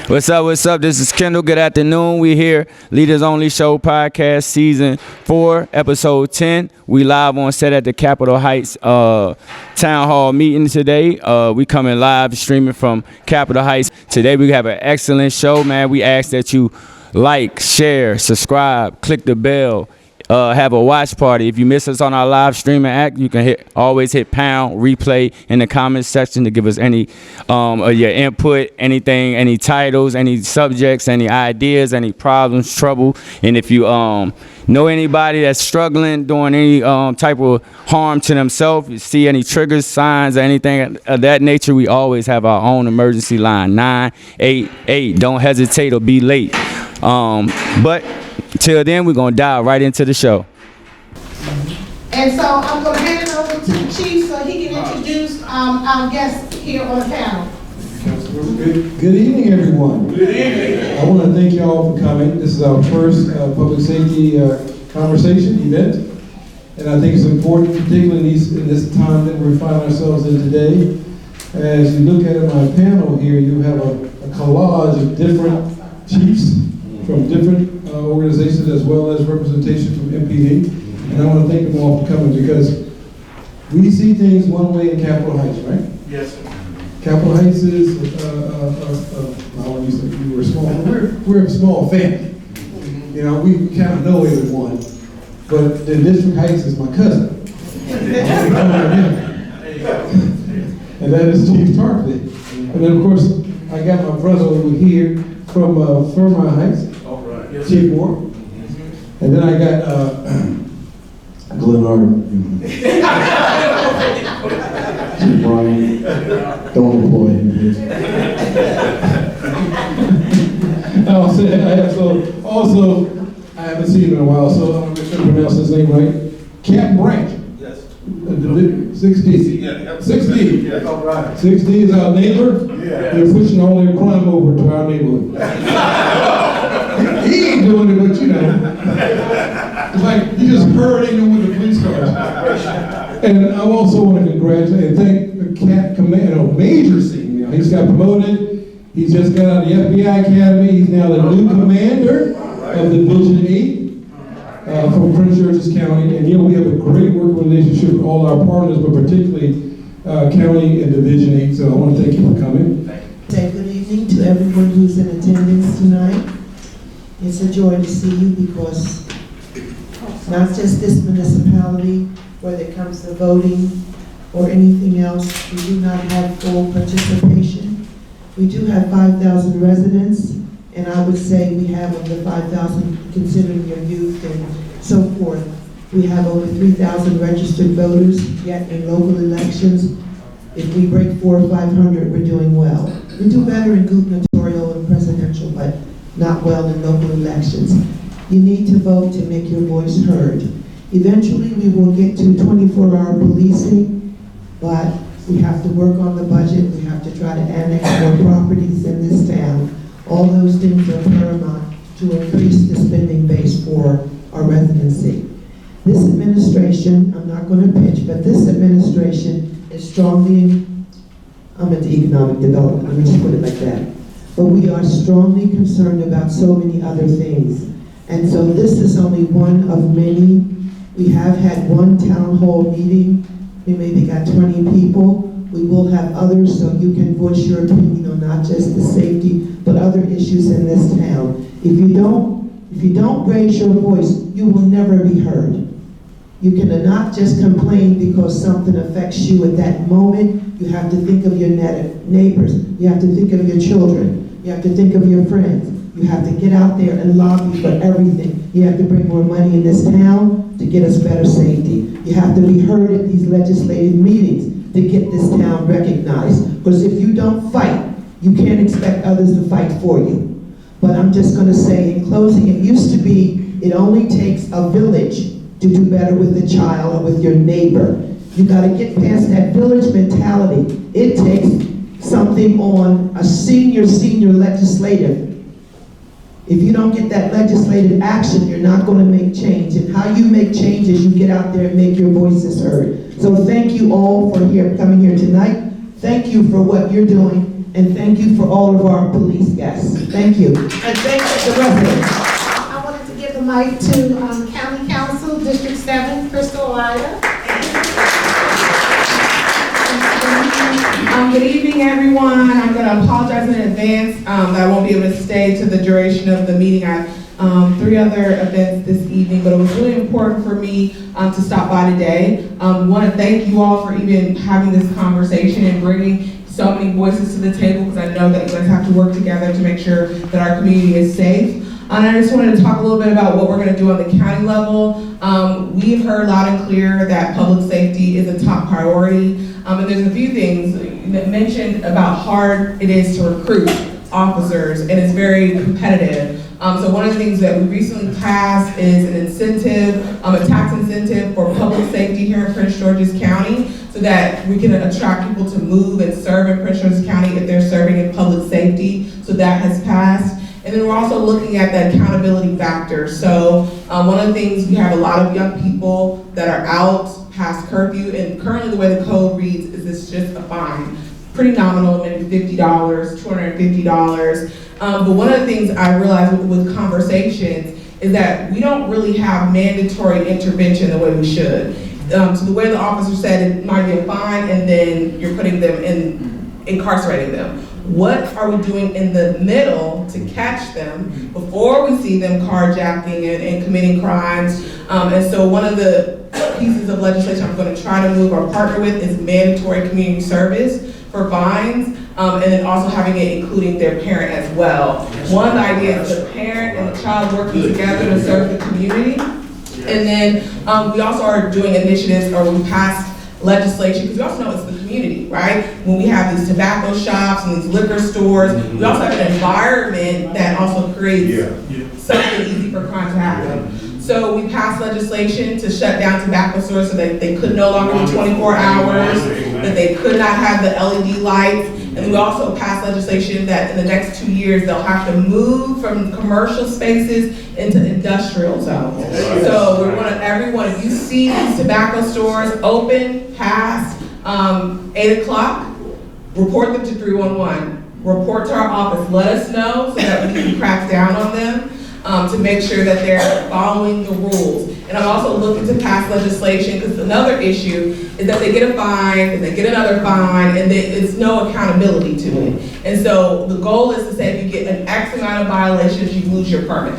What's up? What's up? This is Kendall. Good afternoon. We here, Leaders Only Show Podcast, Season 4, Episode 10. We live on set at the Capitol Heights Town Hall meeting today. We coming live streaming from Capitol Heights. Today we have an excellent show, man. We ask that you like, share, subscribe, click the bell. Have a watch party. If you miss us on our live streaming act, you can always hit pound replay in the comments section to give us any of your input, anything, any titles, any subjects, any ideas, any problems, trouble. And if you know anybody that's struggling, doing any type of harm to themselves, you see any triggers, signs, or anything of that nature, we always have our own emergency line, 988. Don't hesitate or be late. But till then, we're going to dive right into the show. And so I'm going to hand it over to the chief so he can introduce our guests here on the panel. Good evening, everyone. Good evening. I want to thank you all for coming. This is our first public safety conversation event. And I think it's important, particularly in this time that we find ourselves in today. As you look at my panel here, you have a collage of different chiefs from different organizations as well as representation from MPD. And I want to thank them all for coming because we see things one way in Capitol Heights, right? Yes, sir. Capitol Heights is, I want to use like we were small, we're a small family. You know, we kind of know everyone, but the District Heights is my cousin. And that is Chief Tarpley. And then of course, I got my brother over here from Fairmont Heights. Chief Moore. And then I got Glenn Arden. Chief Brian. Don't employ him. Also, I haven't seen him in a while, so I'm going to pronounce his name right. Cap Branch. Yes. 6D. Yeah. 6D. Yeah. All right. 6D is our neighbor. Yeah. They're pushing all their crime over to our neighborhood. He ain't doing it, but you know. It's like you just hurrying in with the police cars. And I also want to congratulate and thank the Cat Commando, Major C. You know, he's got promoted. He's just got out of the FBI Academy. He's now the new commander of Division 8 from Prince George's County. And you know, we have a great working relationship with all our partners, but particularly County and Division 8. So I want to thank you for coming. Say good evening to everyone who's in attendance tonight. It's a joy to see you because not just this municipality, whether it comes to voting or anything else, we do not have full participation. We do have 5,000 residents, and I would say we have of the 5,000, considering your youth and so forth, we have over 3,000 registered voters, yet in local elections, if we break 400 or 500, we're doing well. We do better in gubernatorial and presidential, but not well in local elections. You need to vote to make your voice heard. Eventually, we will get to 24-hour policing, but we have to work on the budget. We have to try to annex more properties in this town. All those things are paramount to increase the spending base for our residency. This administration, I'm not going to pitch, but this administration is strongly, I'm into economic development, let me just put it like that. But we are strongly concerned about so many other things. And so this is only one of many. We have had one town hall meeting. We maybe got 20 people. We will have others so you can voice your opinion on not just the safety, but other issues in this town. If you don't raise your voice, you will never be heard. You cannot just complain because something affects you at that moment. You have to think of your neighbors. You have to think of your children. You have to think of your friends. You have to get out there and lobby for everything. You have to bring more money in this town to get us better safety. You have to be heard at these legislative meetings to get this town recognized. Because if you don't fight, you can't expect others to fight for you. But I'm just going to say in closing, it used to be it only takes a village to do better with a child or with your neighbor. You got to get past that village mentality. It takes something on a senior legislative. If you don't get that legislative action, you're not going to make change. And how you make change is you get out there and make your voices heard. So thank you all for coming here tonight. Thank you for what you're doing. And thank you for all of our police guests. Thank you. And thank the residents. I wanted to give the mic to County Council, District 7, Crystal Ida. Good evening, everyone. I'm going to apologize in advance that I won't be able to stay to the duration of the meeting. I have 3 other events this evening, but it was really important for me to stop by today. I want to thank you all for even having this conversation and bringing so many voices to the table, because I know that you guys have to work together to make sure that our community is safe. And I just wanted to talk a little bit about what we're going to do on the county level. We've heard loud and clear that public safety is a top priority. And there's a few things that mentioned about hard it is to recruit officers, and it's very competitive. So one of the things that we recently passed is an incentive, a tax incentive for public safety here in Prince George's County, so that we can attract people to move and serve in Prince George's County if they're serving in public safety. So that has passed. And then we're also looking at the accountability factor. So one of the things, we have a lot of young people that are out past curfew, and currently the way the code reads is it's just a fine. Pretty nominal, maybe $50, $250. But one of the things I realized with conversations is that we don't really have mandatory intervention the way we should. So the way the officer said, it might be a fine and then you're putting them incarcerating them. What are we doing in the middle to catch them before we see them carjacking and committing crimes? And so one of the pieces of legislation I'm going to try to move or partner with is mandatory community service for fines, and then also having it including their parent as well. One idea is the parent and the child working together to serve the community. And then we also are doing initiatives, or we passed legislation, because we also know it's the community, right? When we have these tobacco shops and these liquor stores, we also have an environment that also creates something easy for crime to happen. So we passed legislation to shut down tobacco stores so that they could no longer be 24 hours, that they could not have the LED lights. And we also passed legislation that in the next 2 years, they'll have to move from commercial spaces into industrial zones. So we want everyone, if you see these tobacco stores open past 8 o'clock, report them to 311. Report to our office, let us know so that we can crack down on them. To make sure that they're following the rules. And I'm also looking to pass legislation, because another issue is that they get a fine, and they get another fine, and it's no accountability to it. And so the goal is to say if you get an X amount of violations, you lose your permit,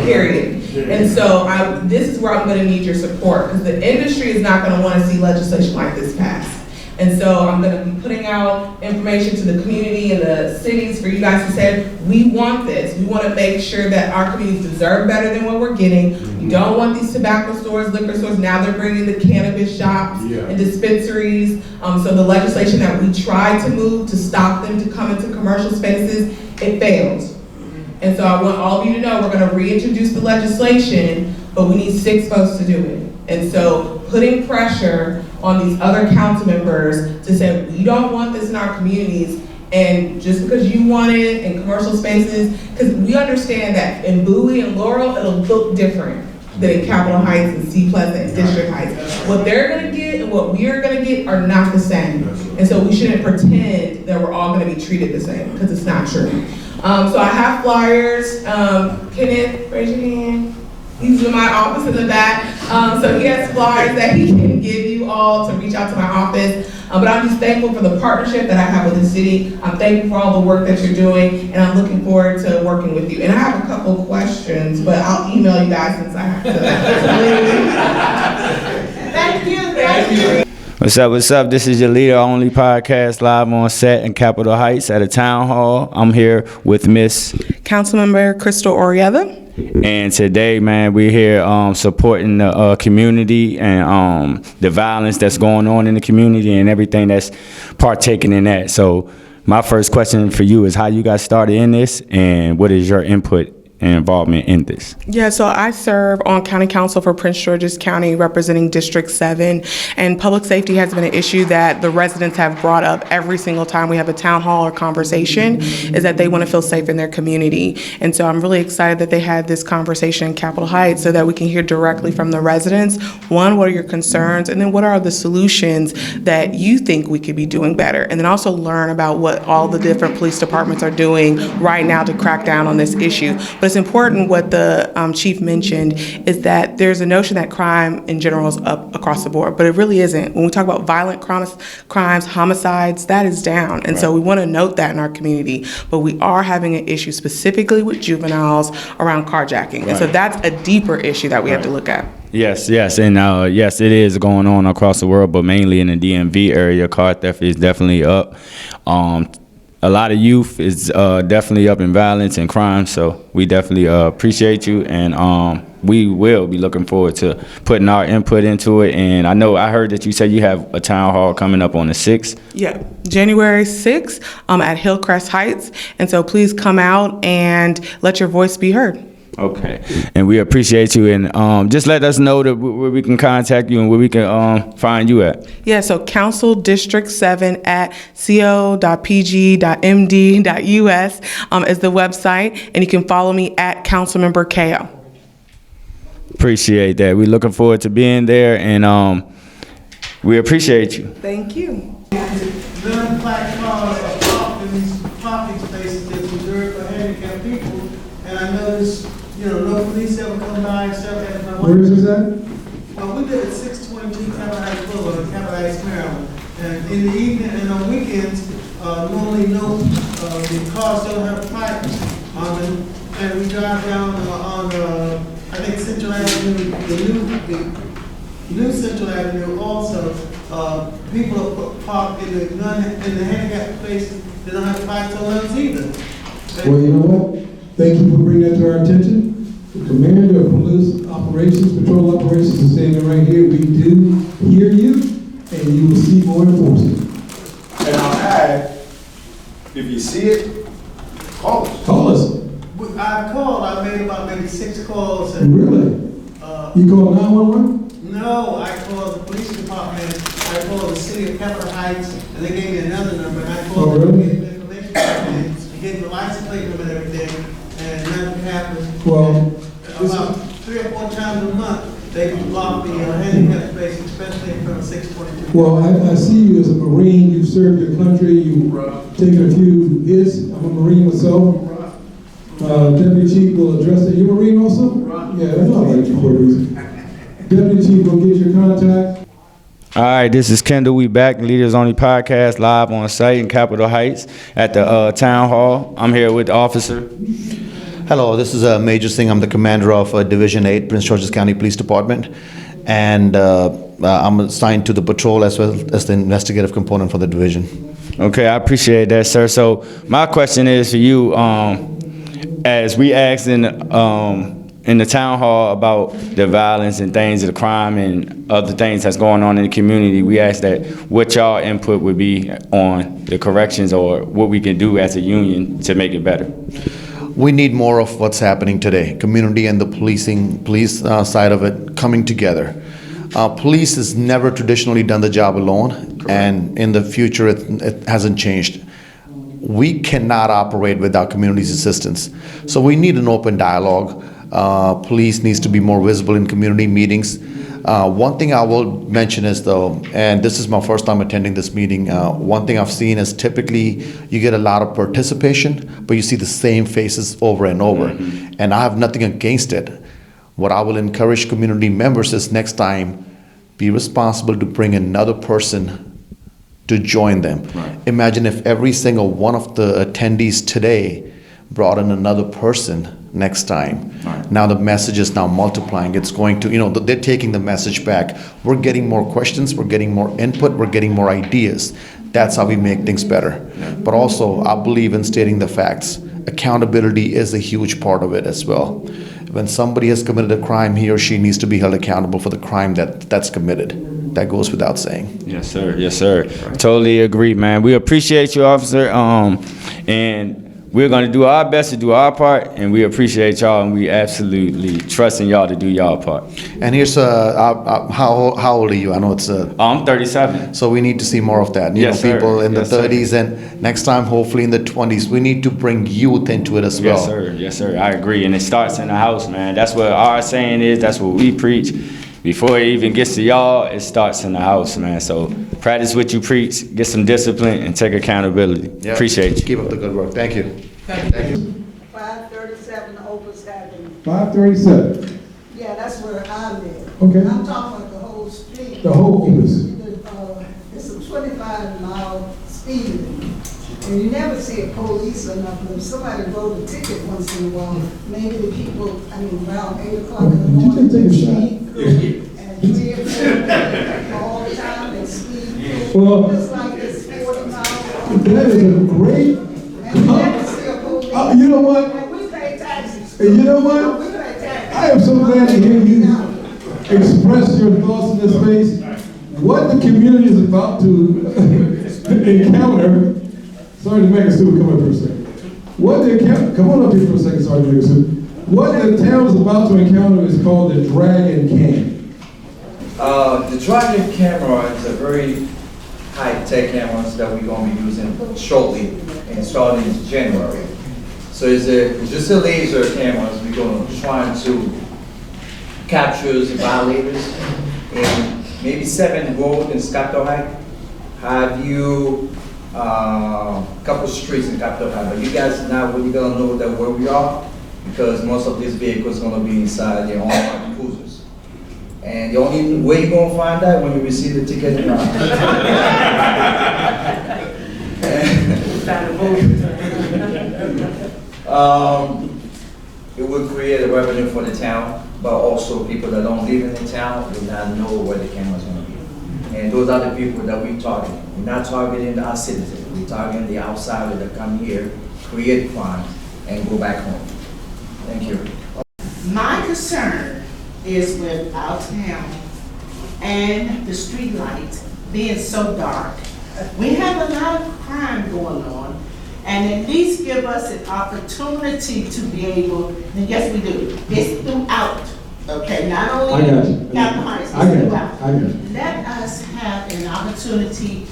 period. And so this is where I'm gonna need your support, because the industry is not gonna wanna see legislation like this passed. And so I'm going to be putting out information to the community and the cities for you guys to say, we want this. We want to make sure that our communities deserve better than what we're getting. We don't want these tobacco stores, liquor stores. Now they're bringing the cannabis shops and dispensaries. So the legislation that we tried to move to stop them to come into commercial spaces, it failed. And so I want all of you to know we're going to reintroduce the legislation, but we need 6 votes to do it. And so putting pressure on these other council members to say, we don't want this in our communities, and just because you want it in commercial spaces, because we understand that in Bowie and Laurel, it'll look different than in Capitol Heights and Sea Pleasant and District Heights. What they're gonna get and what we're gonna get are not the same. And so we shouldn't pretend that we're all gonna be treated the same, because it's not true. So I have flyers. Kenneth, raise your hand. He's in my office in the back. So he has flyers that he can give you all to reach out to my office. But I'm just thankful for the partnership that I have with the city. I'm thankful for all the work that you're doing, and I'm looking forward to working with you. And I have a couple of questions, but I'll email you guys since I have to. Thank you. What's up, what's up? This is your Leader Only podcast, live on set in Capitol Heights at a town hall. I'm here with Miss Councilmember Crystal Orietta. And today, man, we're here supporting the community and the violence that's going on in the community and everything that's partaking in that. So my first question for you is how you got started in this, and what is your input and involvement in this? Yeah, so I serve on County Council for Prince George's County, representing District 7, and public safety has been an issue that the residents have brought up every single time we have a town hall or conversation, is that they want to feel safe in their community. And so I'm really excited that they had this conversation in Capitol Heights so that we can hear directly from the residents. One, what are your concerns? And then what are the solutions that you think we could be doing better? And then also learn about what all the different police departments are doing right now to crack down on this issue. But it's important what the chief mentioned is that there's a notion that crime in general is up across the board, but it really isn't. When we talk about violent crimes, homicides, that is down. And so we want to note that in our community. But we are having an issue specifically with juveniles around carjacking. And so that's a deeper issue that we have to look at. Yes, and yes, it is going on across the world, but mainly in the DMV area, car theft is definitely up. A lot of youth is definitely up in violence and crime, so we definitely appreciate you, and we will be looking forward to putting our input into it. And I heard that you said you have a town hall coming up on the 6th. Yeah, January 6th at Hillcrest Heights. And so please come out and let your voice be heard. Okay, and we appreciate you, and just let us know where we can contact you and where we can find you at. Yeah, so Council District 7 at co.pg.md.us is the website, and you can follow me at Councilmember KO. Appreciate that. We're looking forward to being there, and we appreciate you. Thank you. Non-black cars are parked in these parking spaces that's reserved for handicapped people, and I noticed, no police ever come by except at my Where is this at? Well, we live at 622 Capitol Heights Boulevard, Capitol Heights, Maryland, and in the evening and on weekends, normally the cars don't have pipes on them, and we drive down on I think Central Avenue, the new Central Avenue also. People are parked in the handicapped places. They don't have pipes on those either. Well, you know what? Thank you for bringing that to our attention. The commander of police operations, patrol operations is standing right here. We do hear you, and you will see more enforcement. And I'll add, if you see it, call us. Call us. I called. I made about maybe 6 calls. And, Really? You call 911? no, I called the police department. I called the city of Capitol Heights, and they gave me another number. And I called Oh, really? the information department, gave the license plate number and everything, and nothing happened. Well, About 3 or 4 times a month, they block the handicap space, especially in front of 622. well, I see you as a Marine. You've served your country. You've taken a few hits. I'm a Marine myself. Deputy Chief will address that. You a Marine also? Yeah, that's all right for a reason. Deputy Chief will get your contact. All right, this is Kendall. We back, Leaders Only Podcast, live on site in Capitol Heights at the town hall. I'm here with the officer. Hello, this is Major Singh. I'm the commander of Division 8, Prince George's County Police Department, and I'm assigned to the patrol as well as the investigative component for the division. Okay, I appreciate that, sir. So my question is for you, as we asked in the town hall about the violence and things, the crime and other things that's going on in the community, we asked that what y'all input would be on the corrections or what we can do as a union to make it better. We need more of what's happening today, community and the police side of it coming together. Police has never traditionally done the job alone, and in the future it hasn't changed. We cannot operate without community's assistance. So we need an open dialogue. Police needs to be more visible in community meetings. One thing I will mention is though, and this is my first time attending this meeting, one thing I've seen is typically you get a lot of participation, but you see the same faces over and over. Mm-hmm. And I have nothing against it. What I will encourage community members is next time, be responsible to bring another person to join them. Right. Imagine if every single one of the attendees today brought in another person next time. Right. Now the message is now multiplying. It's going to, they're taking the message back. We're getting more questions, we're getting more input, we're getting more ideas. That's how we make things better. Yeah. But also, I believe in stating the facts. Accountability is a huge part of it as well. When somebody has committed a crime, he or she needs to be held accountable for the crime that's committed. That goes without saying. Yes, sir. Yes, sir. Right. Totally agree, man. We appreciate you, officer. And we're going to do our best to do our part, and we appreciate y'all, and we absolutely trusting y'all to do y'all part. And here's how old are you? I know it's I'm 37. so we need to see more of that. You Yes, know, sir. people in the Yes, sir. 30s and next time hopefully in the 20s. We need to bring youth into it as well. Yes, sir. Yes, sir. I agree. And it starts in the house, man. That's what our saying is. That's what we preach. Before it even gets to y'all, it starts in the house, man. So practice what you preach, get some discipline, and take accountability. Yeah. Appreciate you. Keep up the good work. Thank you. 537 Opus Avenue. 537. Yeah, that's where I live. Okay. I'm talking about the whole street. The whole Opus. It's a 25-mile speed limit. And you never see a police or nothing. If somebody wrote a ticket once in a while, maybe the people, around 8 o'clock in the Did you morning. take a shot? speed through, And 3 or 4 all the time and speed through. Well, It's like it's 40 miles. that is a great, And you never see a police. you know what? And we pay taxes. And you know what? We pay taxes. I am so glad to hear you express your thoughts in this space. What the community is about to encounter, sorry to make a student come up for a second. Come on up here for a second, sorry to make a student. What the town is about to encounter is called the Dragon Cam. The Dragon camera is a very high-tech camera that we're going to be using shortly and starting in January. So it's just a laser camera. We're going to try to capture the violators in maybe 7 roads in Capitol Heights. Have you couple streets in Capitol Heights, but you guys are not really going to know that where we are because most of these vehicles are going to be inside their own cruisers. And the only way you're going to find that when you receive the ticket in it will create a revenue for the town, but also people that don't live in the town will not know where the camera's going to be. And those are the people that we're targeting. We're not targeting our citizens. We're targeting the outsider that come here, create crimes, and go back home. Thank you. My concern is with our town and the street lights being so dark. We have a lot of crime going on, and at least give us an opportunity to be able, and yes, we do, it's throughout, okay? Not I only got you. in Capitol Heights, I got it's you. throughout. I got you. Let us have an opportunity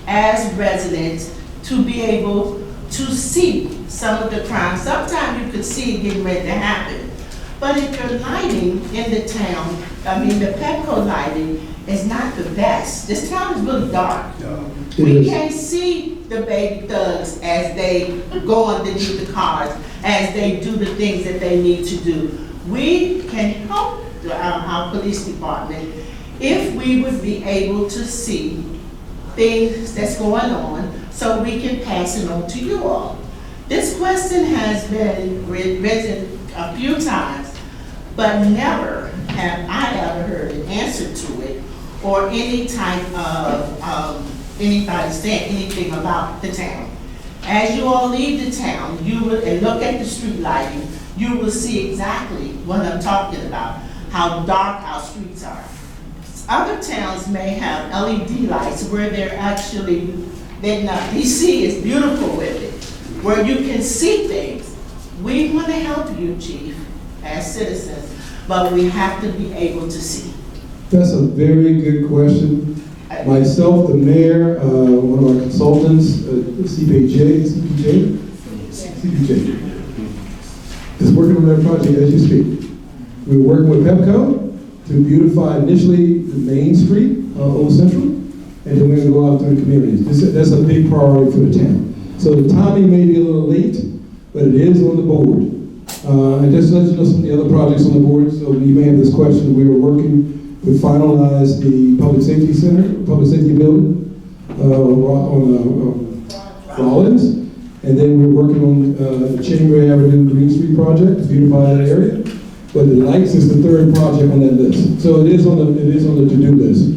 as residents to be able to see some of the crime. Sometimes you could see it getting ready to happen. But if your lighting in the town, the Petco lighting is not the best. This town is really dark. We can't see the baby thugs as they go underneath the cars, as they do the things that they need to do. We can help our police department if we would be able to see things that's going on so we can pass it on to you all. This question has been written a few times, but never have I ever heard an answer to it or any type of anybody saying anything about the town. As you all leave the town, you will, and look at the street lighting, you will see exactly what I'm talking about, how dark our streets are. Other towns may have LED lights where they're actually, DC is beautiful with it, where you can see things. We want to help you, Chief, as citizens, but we have to be able to see. That's a very good question. Myself, the mayor, one of our consultants, CPJ, is working on that project as you speak. We're working with Pepco to beautify initially the main street, Old Central, and then we're going to go out to the communities. That's a big priority for the town. So the timing may be a little late, but it is on the board. And just to let you know some of the other projects on the board, so you may have this question, we were working to finalize the public safety center, public safety building on Rollins. And then we're working on Chamber Avenue Green Street project to beautify that area. But the lights is the third project on that list. So it is on the to-do list.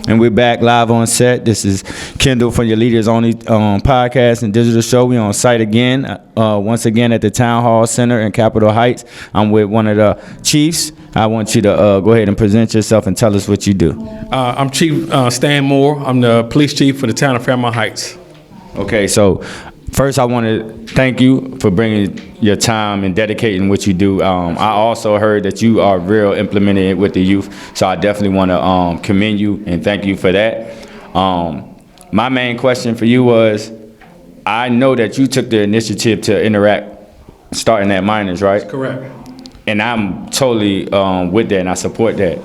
And we're back live on set. This is Kendall from your Leaders Only podcast and digital show. We on site again, once again at the Town Hall Center in Capitol Heights. I'm with one of the chiefs. I want you to go ahead and present yourself and tell us what you do. I'm Chief Stan Moore. I'm the police chief for the town of Fairmont Heights. Okay, so First, I want to thank you for bringing your time and dedicating what you do. I also heard that you are real implementing it with the youth, so I definitely want to commend you and thank you for that. My main question for you was, I know that you took the initiative to interact starting at Miners, right? Correct. And I'm totally with that, and I support that.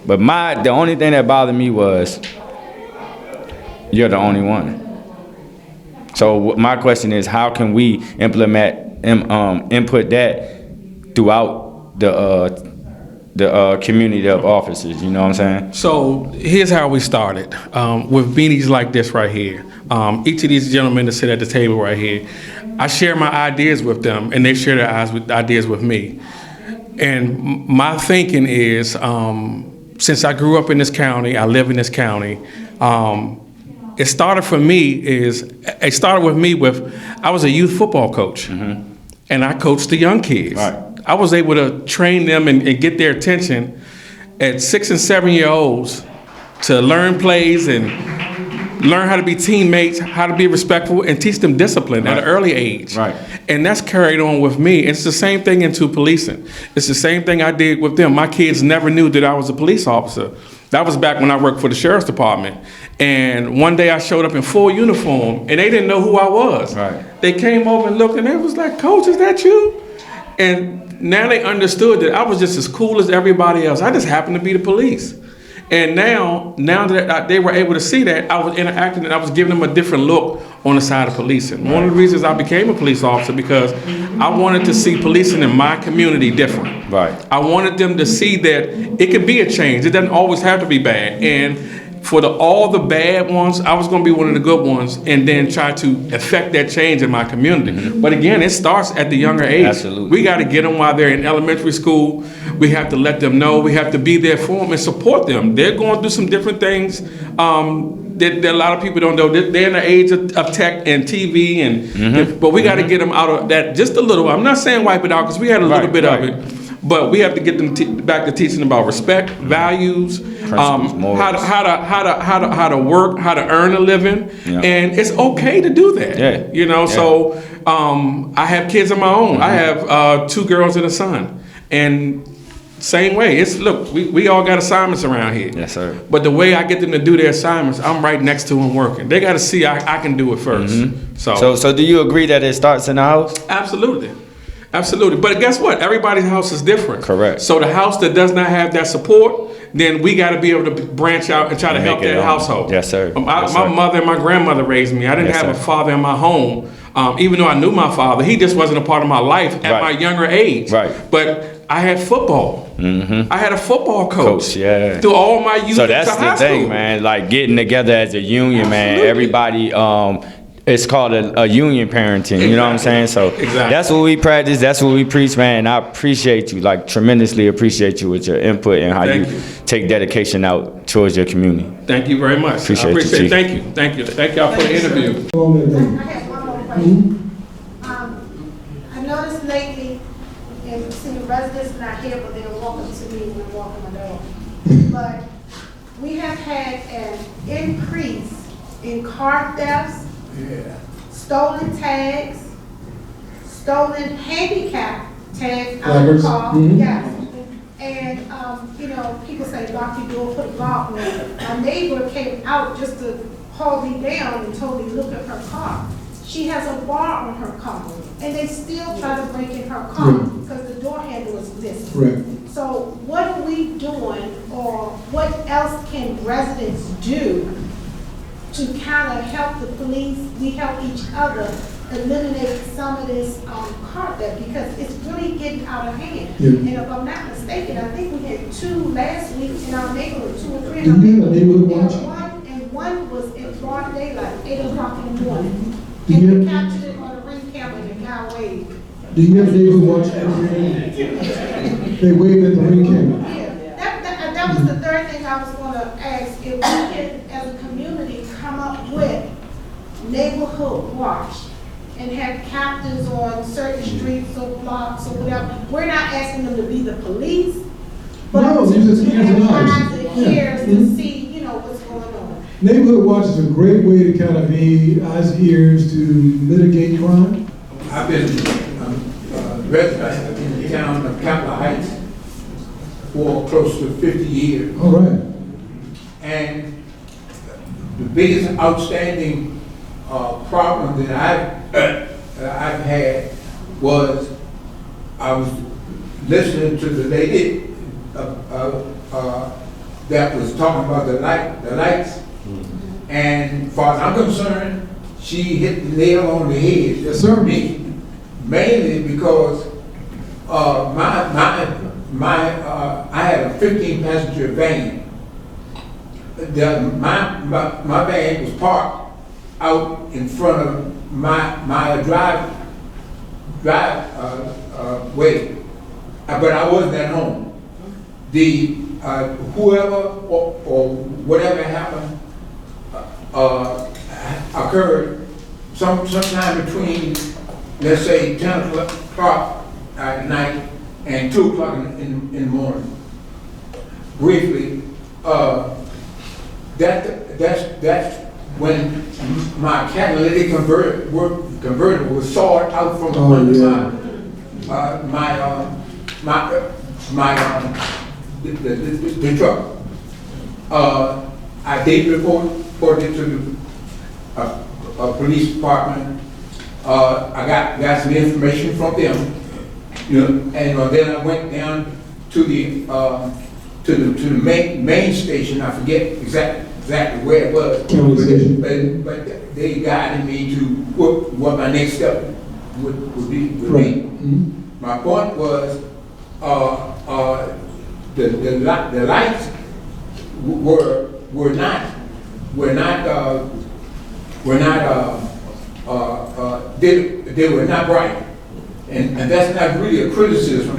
But the only thing that bothered me was, you're the only one. So my question is, how can we input that throughout the community of officers? You know what I'm saying? So here's how we started, with meetings like this right here. Each of these gentlemen that sit at the table right here, I share my ideas with them, and they share their ideas with me. And my thinking is, since I grew up in this county, I live in this county, it started with me with, I was a youth football coach, and I coached the young kids. Right. I was able to train them and get their attention at 6 and 7 year olds to learn plays and learn how to be teammates, how to be respectful, and teach them discipline at an early age. Right. And that's carried on with me. It's the same thing into policing. It's the same thing I did with them. My kids never knew that I was a police officer. That was back when I worked for the sheriff's department. And one day I showed up in full uniform, and they didn't know who I was. Right. They came over and looked, and they was like, "Coach, is that you?" And now they understood that I was just as cool as everybody else. I just happened to be the police. And now that they were able to see that, I was interacting and I was giving them a different look on the side of policing. One of the reasons I became a police officer, because I wanted to see policing in my community different. Right. I wanted them to see that it could be a change. It doesn't always have to be bad. And for all the bad ones, I was going to be one of the good ones, and then try to affect that change in my community. But again, it starts at the younger age. Absolutely. We got to get them while they're in elementary school. We have to let them know. We have to be there for them and support them. They're going through some different things that a lot of people don't know. They're in the age of tech and TV, but we got to get them out of that just a little. I'm not saying wipe it out, because we had a little bit of it. But we have to get them back to teaching about respect, values, how to work, how to earn a living, and it's okay to do that. Yeah. You know, so I have kids of my own. I have 2 girls and a son, and same way. Look, we all got assignments around here. Yes, sir. But the way I get them to do their assignments, I'm right next to them working. They got to see I can do it first. So do you agree that it starts in the house? Absolutely. Absolutely. But guess what? Everybody's house is different. Correct. So the house that does not have that support, then we got to be able to branch out and try to help that household. Yes, sir. My mother and my grandmother raised me. I didn't have a father in my home. Even though I knew my father, he just wasn't a part of my life at my younger age. Right. But I had football. I had a football coach. Yeah. Through all my youth. So that's to the high thing, school. man. Like getting together as a union, man. Everybody, it's called a union parenting. You know what I'm saying? So that's what we practice. That's what we preach, man. And I appreciate you, like tremendously appreciate you with your input and how you take dedication out towards your community. Thank you very much. Appreciate I appreciate you, it. Thank you. Thank you. Thank y'all for the interview. I have one more question. I noticed lately, and see the residents not here, but they're walking to me when I'm walking my dog. But we have had an increase in car thefts, stolen tags, stolen handicap tags out of the car. Yes. And, you know, people say, lock your door, put a lock on it. My neighbor came out just to haul me down and told me, look at her car. She has a bar on her car, and they still try to break in her car because the door handle is missing. Right. So what are we doing, or what else can residents do to kind of help the police, we help each other eliminate some of this car theft, because it's really getting out of hand. And if I'm not mistaken, I think we had 2 last week in our neighborhood, 2 or 3 in our neighborhood. And one was in broad daylight, 8 o'clock in the morning. And we captured it on a ring camera and the guy waved. Do you have neighbors watch every They wave at the ring camera. Yeah, that was the third thing I was gonna ask, if we can, as a community, come up with neighborhood watch and have captains on certain streets or blocks or whatever. We're not asking them to be the police, but No, to these are ears and eyes. have eyes and ears to see, you know, what's going on. Neighborhood watch is a great way to kind of be eyes and ears to mitigate crime. I've been resident in the town of Capitol Heights for close to 50 years. All right. And the biggest outstanding problem that I've had was I was listening to the lady that was talking about the lights. And as far as I'm concerned, she hit the nail on the head. Yes, sir. Mainly because I had a 15-passenger van. My van was parked out in front of my way, but I wasn't at home. The whoever or whatever happened occurred sometime between, let's say, 10 o'clock at night and 2 o'clock in the morning. Briefly, that's when my catalytic converter was sawed out from under the truck. I did report it to the police department. I got some information from them, and then I went down to the main station. I forget exactly where it was, but they guided me to what my next step would be. Right. My point was the lights were not bright, and that's not really a criticism.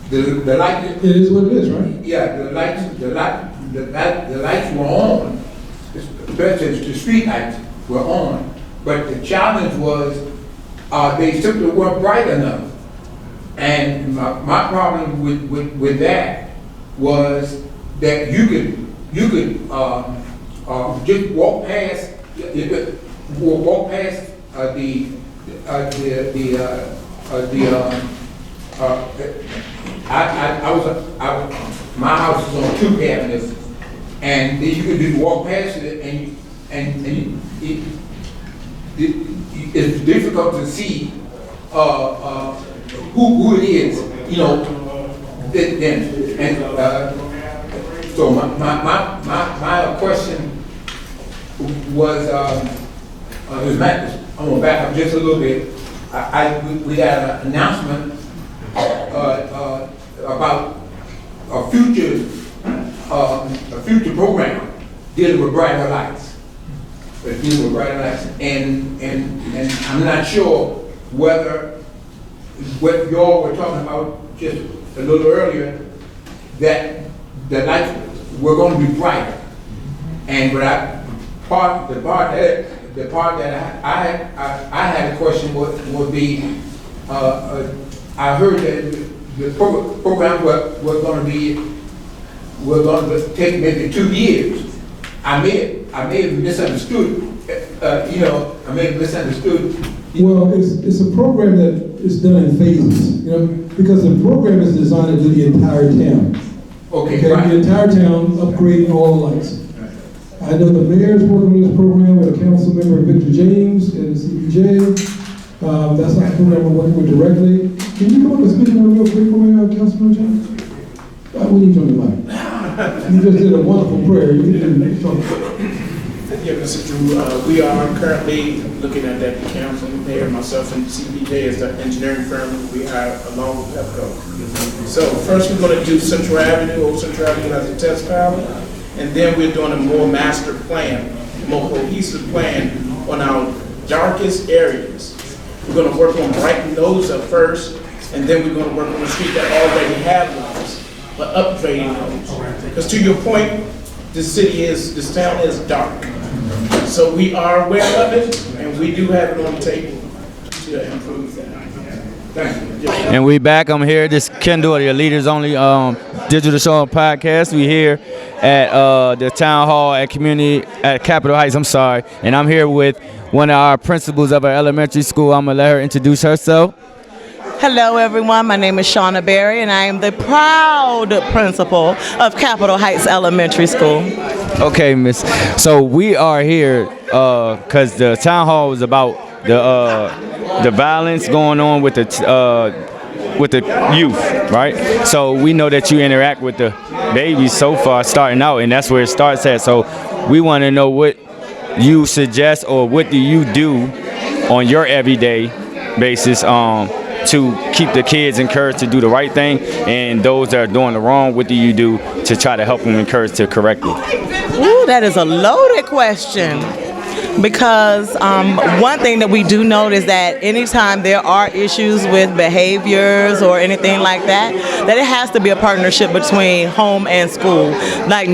The light. It is what it is, right? Yeah, the lights were on, especially the street lights were on, but the challenge was they simply weren't bright enough. And my problem with that was that you could just walk past my house is on 2 cabinets, and you could just walk past it, and it's difficult to see who it is, then. And so my question was, I'm gonna back up just a little bit. We got an announcement about a future program dealing with brighter lights. And I'm not sure whether what y'all were talking about just a little earlier, that the lights were going to be brighter. And the part that I had a question would be, I heard that the program was going to take maybe 2 years. I may have misunderstood. I may have misunderstood. Well, it's a program that is done in phases, because the program is designed to do the entire town. Okay, right. The entire town, upgrading all the lights. I know the mayor's working on this program with a council member, Victor James, and CPJ. That's not the program we're working with directly. Can you come up and speak on it real quick for me, Councilman James? We need you on the mic. You just did a wonderful prayer. You didn't talk. Yeah, Mr. Drew, we are currently looking at that council there, myself and CPJ is the engineering firm we hired along with Pepco. So first we're going to do Central Avenue, Old Central Avenue as a test pilot, and then we're doing a more master plan, more cohesive plan on our darkest areas. We're going to work on brightening those up first, and then we're going to work on the street that already have those, but upgrading those. Because to your point, this town is dark. So we are aware of it, and we do have it on the table to improve that. Thank you. And we back. I'm here. This Kendall, your Leaders Only digital show and podcast. We here at the town hall at Capitol Heights. I'm sorry, and I'm here with one of our principals of our elementary school. I'm gonna let her introduce herself. Hello, everyone. My name is Shauna Berry, and I am the proud principal of Capitol Heights Elementary School. Okay, Miss. So we are here because the town hall is about the violence going on with the youth, right? So we know that you interact with the babies so far, starting out, and that's where it starts at. So we want to know what you suggest or what do you do on your everyday basis to keep the kids encouraged to do the right thing, and those that are doing the wrong, what do you do to try to help them encourage to correct it? Ooh, that is a loaded question. Because one thing that we do note is that anytime there are issues with behaviors or anything like that, that it has to be a partnership between home and school. Like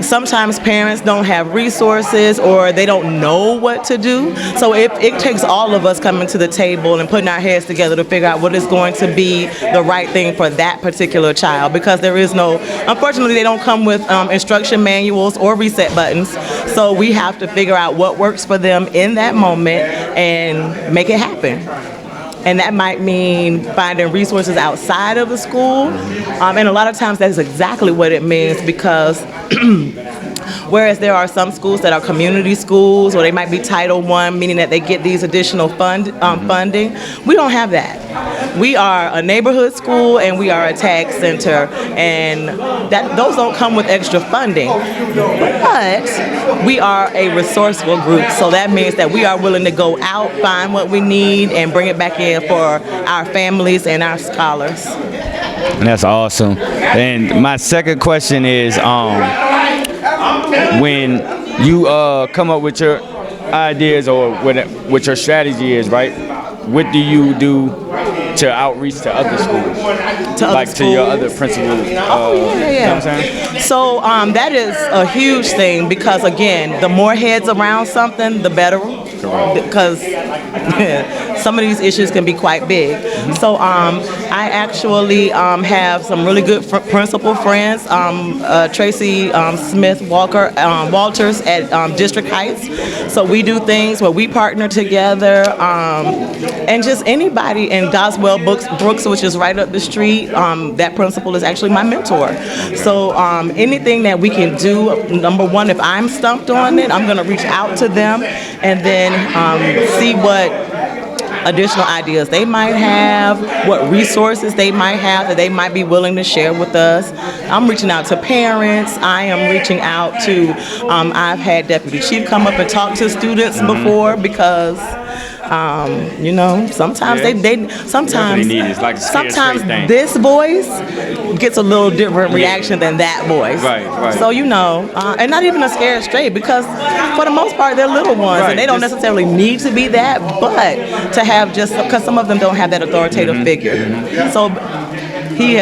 sometimes parents don't have resources or they don't know what to do. So it takes all of us coming to the table and putting our heads together to figure out what is going to be the right thing for that particular child. Because there is no, unfortunately, they don't come with instruction manuals or reset buttons. So we have to figure out what works for them in that moment and make it happen. And that might mean finding resources outside of the school. And a lot of times that's exactly what it means, because whereas there are some schools that are community schools, or they might be Title I, meaning that they get these additional funding, we don't have that. We are a neighborhood school and we are a tag center, and those don't come with extra funding. But we are a resourceful group, so that means that we are willing to go out, find what we need, and bring it back in for our families and our scholars. That's awesome. And my second question is, when you come up with your ideas or what your strategy is, right? What do you do to outreach to other schools? To your other principals? You know what I'm saying? So that is a huge thing, because again, the more heads around something, the better. Because some of these issues can be quite big. So I actually have some really good principal friends, Tracy Smith Walters at District Heights. So we do things where we partner together, and just anybody in Doswell Brooks, which is right up the street, that principal is actually my mentor. So anything that we can do, number one, if I'm stumped on it, I'm going to reach out to them and then see what additional ideas they might have, what resources they might have that they might be willing to share with us. I'm reaching out to parents. I am reaching out to, I've had Deputy Chief come up and talk to students before, because you know, sometimes sometimes this voice gets a little different reaction than that voice. Right. So you know, and not even a scared straight, because for the most part they're little ones, and they don't necessarily need to be that, but to have just, because some of them don't have that authoritative figure. So he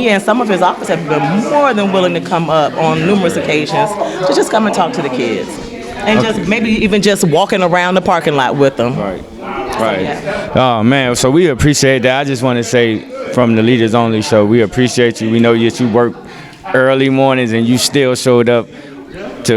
and some of his office have been more than willing to come up on numerous occasions to just come and talk to the kids. And just maybe even just walking around the parking lot with them. Right. Oh man, so we appreciate that. I just want to say, from the Leaders Only show, we appreciate you. We know that you work early mornings and you still showed up to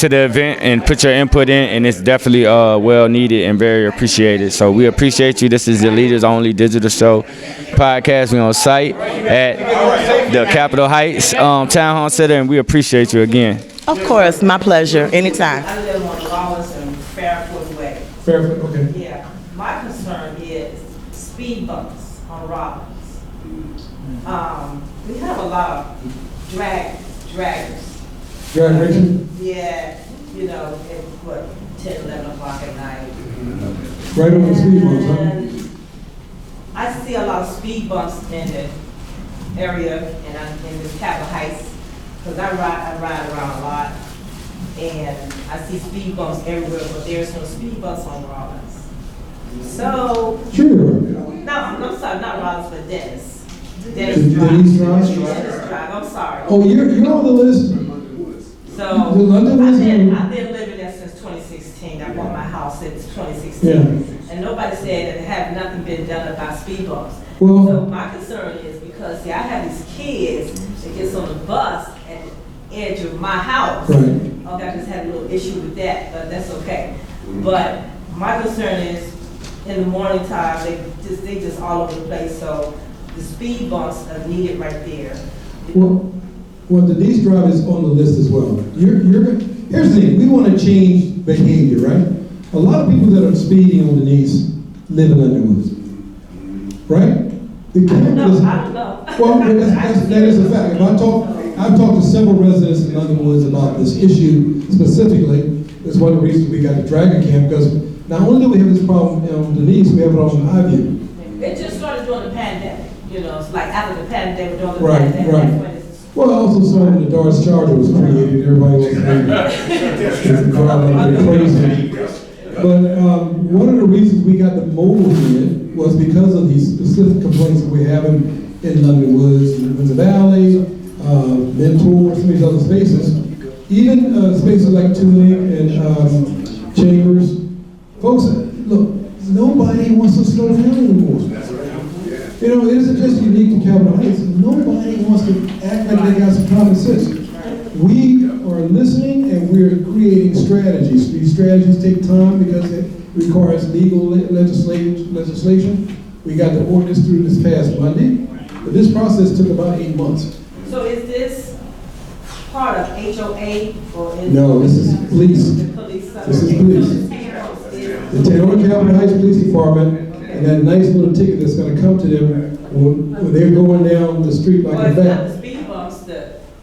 the event and put your input in, and it's definitely well needed and very appreciated. So we appreciate you. This is the Leaders Only digital show podcast. We're on site at the Capitol Heights Town Hall Center, and we appreciate you again. Of course, my pleasure. Anytime. I live on Lawrence and Fairfoot Way. Fairfoot, okay. Yeah. My concern is speed bumps on Robbins. We have a lot of draggers. Drag racing? Yeah, you know, at 10, 11 o'clock at night. Right on the speed bumps, huh? And I see a lot of speed bumps in the area in this Capitol Heights, because I ride around a lot, and I see speed bumps everywhere, but there's no speed bumps on Rollins. So, Sure. no, I'm sorry, not Rollins, but Dennis. Dennis Drive, I'm sorry. Oh, you're on the list? So, The London list? I've been living there since 2016. I bought my house since 2016. Yeah. and nobody said that have nothing been done about speed bumps. Well- So my concern is because, see, I have these kids that gets on the bus at the edge of my house. Right. Okay, I just had a little issue with that, but that's okay. But my concern is, in the morning time, they just all over the place, so the speed bumps are needed right there. Well, Denise Drive is on the list as well. Here's the thing, we want to change behavior, right? A lot of people that are speeding on Denise live in Underwoods, right? The cameras. I don't know. Well, that is a fact. I've talked to several residents in Underwoods about this issue specifically. That's one of the reasons we got the Dragon Camp, because not only do we have this problem on Denise, we have it on Highview. It just started during the pandemic, you know, it's like after the pandemic, during the Right, pandemic, right. that's when it's. Well, I also saw when the Dodge Charger was created, everybody was crazy. But one of the reasons we got the mobile unit was because of these specific complaints that we're having in London Woods, Windsor Valley, Mentor, some of these other spaces. Even spaces like Tuning and Chambers. Folks, look, nobody wants to slow down anymore. You know, it isn't just unique to Capitol Heights. Nobody wants to act like they got some common sense. We are listening and we're creating strategies. These strategies take time because it requires legal legislation. We got the ordinance through this past Monday, but this process took about 8 months. So is this part of HOA or is? No, this is police. The police. This is police. The Taylor Capitol Heights Police Department, and that nice little ticket that's gonna come to them when they're going down the street like Well, a it's not bat. the speed bumps,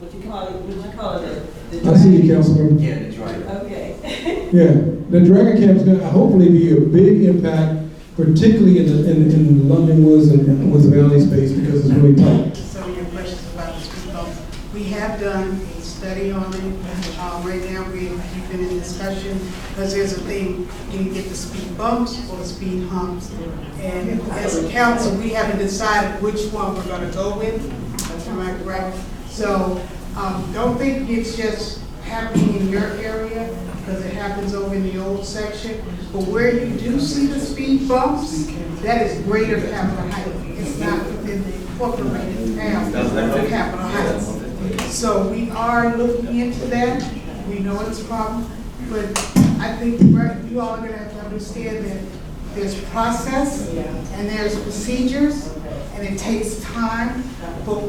what you call it, the. I see you, Councilmember. Yeah, that's right. Okay. Yeah, the Dragon Camp is going to hopefully be a big impact, particularly in the London Woods and Woods Valley space, because it's really tight. Some of your questions about the speed bumps. We have done a study on it. Right now, we've been in discussion, because there's a thing, do you get the speed bumps or the speed humps? And as a council, we haven't decided which one we're gonna go with. Am I correct? So, don't think it's just happening in your area, because it happens over in the old section. But where you do see the speed bumps, that is greater Capitol Heights. It's not within the incorporated town of Capitol Heights. So we are looking into that. We know it's a problem, but I think you all are gonna have to understand that there's process and there's procedures and it takes time. But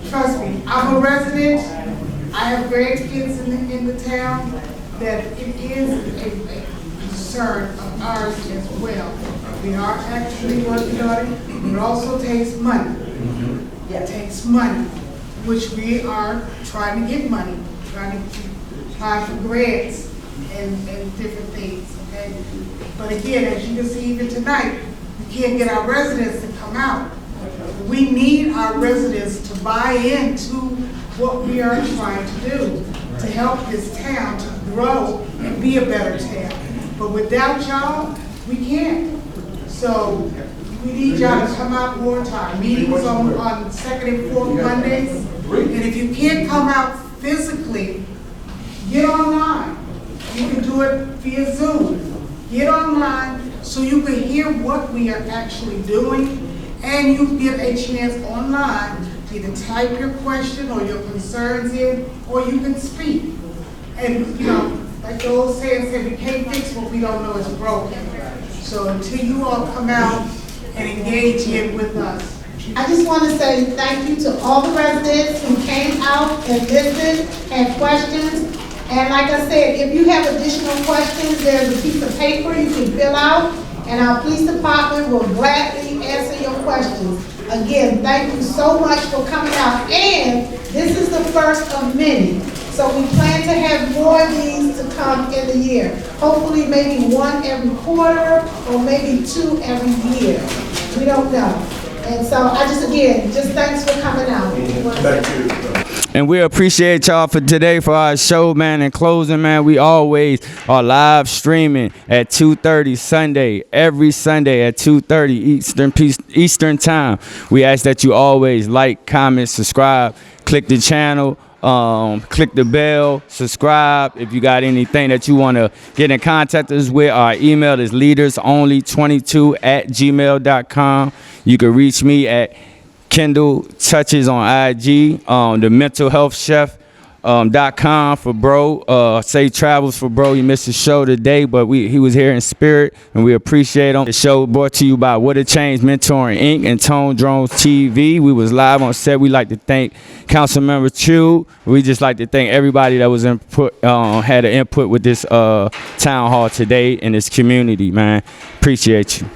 trust me, I'm a resident. I have grandkids in the town, that it is a concern of ours as well. We are actually working on it. It also takes money. It takes money, which we are trying to get money, trying to apply for grants and different things, okay? But again, as you can see even tonight, we can't get our residents to come out. We need our residents to buy into what we are trying to do to help this town to grow and be a better town. But without y'all, we can't. So we need y'all to come out more to our meetings on second and fourth Mondays. And if you can't come out physically, get online. You can do it via Zoom. Get online so you can hear what we are actually doing, and you get a chance online to either type your question or your concerns in, or you can speak. And you know, like the old saying said, we can't fix what we don't know is broken. So until you all come out and engage in with us. I just want to say thank you to all the residents who came out and listened, had questions. And like I said, if you have additional questions, there's a piece of paper you can fill out, and our police department will gladly answer your questions. Again, thank you so much for coming out. And this is the first of many. So we plan to have more of these to come in the year. Hopefully maybe one every quarter or maybe two every year. We don't know. And so I just thanks for coming out. Thank you. And we appreciate y'all for today for our show, man. In closing, man, we always are live streaming at 2:30 Sunday, every Sunday at 2:30 Eastern time. We ask that you always like, comment, subscribe, click the channel, Click the bell, subscribe. If you got anything that you want to get in contact us with, our email is leadersonly22@gmail.com. You can reach me at Kendall Touches on IG, the mental health chef.com for bro. Safe travels for bro. He missed the show today, but he was here in spirit, and we appreciate him. The show brought to you by What a Change Mentoring Inc. and Tone Drones TV. We was live on set. We like to thank Councilmember Chu. We just like to thank everybody that was had an input with this town hall today in this community, man. Appreciate you.